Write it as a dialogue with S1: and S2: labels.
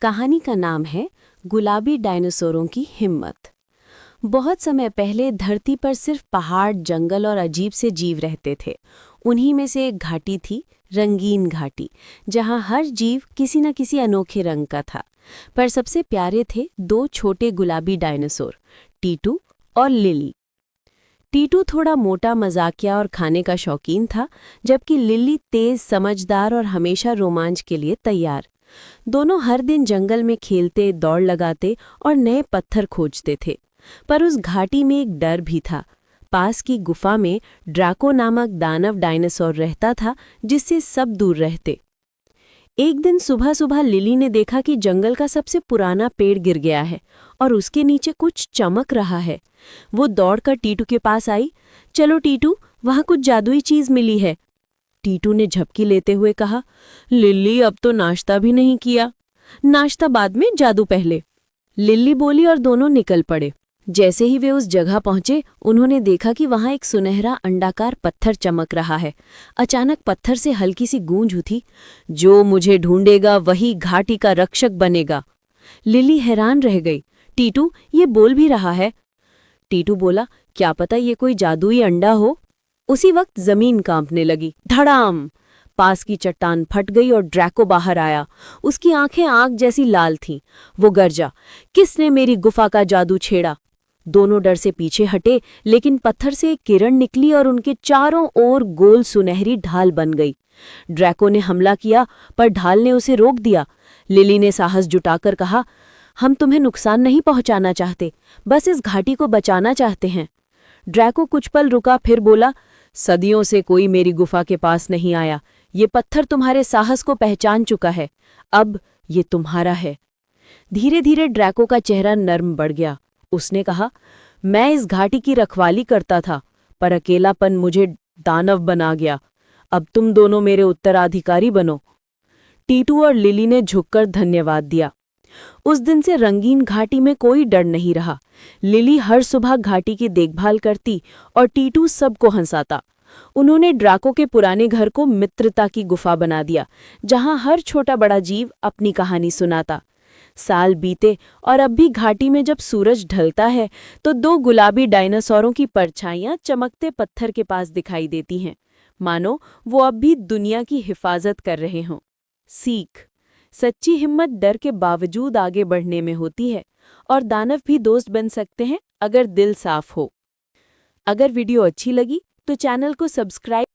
S1: कहानी का नाम है गुलाबी डायनासोरों की हिम्मत। बहुत समय पहले धरती पर सिर्फ पहाड़, जंगल और अजीब से जीव रहते थे। उन्हीं में से एक घाटी थी, रंगीन घाटी, जहां हर जीव किसी न किसी अनोखे रंग का था। पर सबसे प्यारे थे दो छोटे गुलाबी डायनासोर, टीटू और लिली। टीटू थोड़ा मोटा, मजाकिया और खाने का शौकीन था, जबकि लिली तेज, समझदार और हमेशा रोमांच के लिए तैयार। दोनों हर दिन जंगल में खेलते, दौड़ लगाते और नए पत्थर खोजते थे। पर उस घाटी में एक डर भी था। पास की गुफा में ड्रैको नामक दानव डायनासोर रहता था, जिससे सब दूर रहते। एक दिन सुबह सुबह लिली ने देखा कि जंगल का सबसे पुराना पेड़ गिर गया है और उसके नीचे कुछ चमक रहा है। वो दौड़कर टीटू के पास आई। चलो टीटू, वहां कुछ जादुई चीज मिली है। टीटू ने झपकी लेते हुए कहा, लिली अब तो नाश्ता भी नहीं किया। नाश्ता बाद में, जादू पहले, लिली बोली और दोनों निकल पड़े। जैसे ही वे उस जगह पहुंचे, उन्होंने देखा कि वहां एक सुनहरा अंडाकार पत्थर चमक रहा है। अचानक पत्थर से हल्की सी गूंज उठी, जो मुझे ढूंढेगा वही घाटी का रक्षक बनेगा। लिली हैरान रह गई। टीटू, ये बोल भी रहा है। टीटू बोला, क्या पता ये कोई जादुई अंडा हो। उसी वक्त जमीन कांपने लगी। धड़ाम! पास की चट्टान फट गई और ड्रैको बाहर आया। उसकी आंखें आग जैसी लाल थीं। वो गरजा, किसने मेरी गुफा का जादू छेड़ा? दोनों डर से पीछे हटे, लेकिन पत्थर से एक किरण निकली और उनके चारों ओर गोल सुनहरी ढाल बन गई। ड्रैको ने हमला किया, पर ढाल ने उसे रोक दिया। लिली ने साहस जुटाकर कहा, हम तुम्हें नुकसान नहीं पहुंचाना चाहते, बस इस घाटी को बचाना चाहते हैं। ड्रैको कुछ पल रुका, फिर बोला, सदियों से कोई मेरी गुफा के पास नहीं आया। ये पत्थर तुम्हारे साहस को पहचान चुका है। अब ये तुम्हारा है। धीरे धीरे ड्रैको का चेहरा नर्म बढ़ गया। उसने कहा, मैं इस घाटी की रखवाली करता था, पर अकेलापन मुझे दानव बना गया। अब तुम दोनों मेरे उत्तराधिकारी बनो। टीटू और लिली ने झुककर धन्यवाद दिया। उस दिन से रंगीन घाटी में कोई डर नहीं रहा। लिली हर सुबह घाटी की देखभाल करती और टीटू सबको हंसाता। उन्होंने ड्रैको के पुराने घर को मित्रता की गुफा बना दिया, जहां हर छोटा बड़ा जीव अपनी कहानी सुनाता। साल बीते और अब भी घाटी में जब सूरज ढलता है तो दो गुलाबी डायनासोरों की परछाइयां चमकते पत्थर के पास दिखाई देती हैं, मानो वो अब भी दुनिया की हिफाजत कर रहे हों। सीख: सच्ची हिम्मत डर के बावजूद आगे बढ़ने में होती है, और दानव भी दोस्त बन सकते हैं अगर दिल साफ हो। अगर वीडियो अच्छी लगी तो चैनल को सब्सक्राइब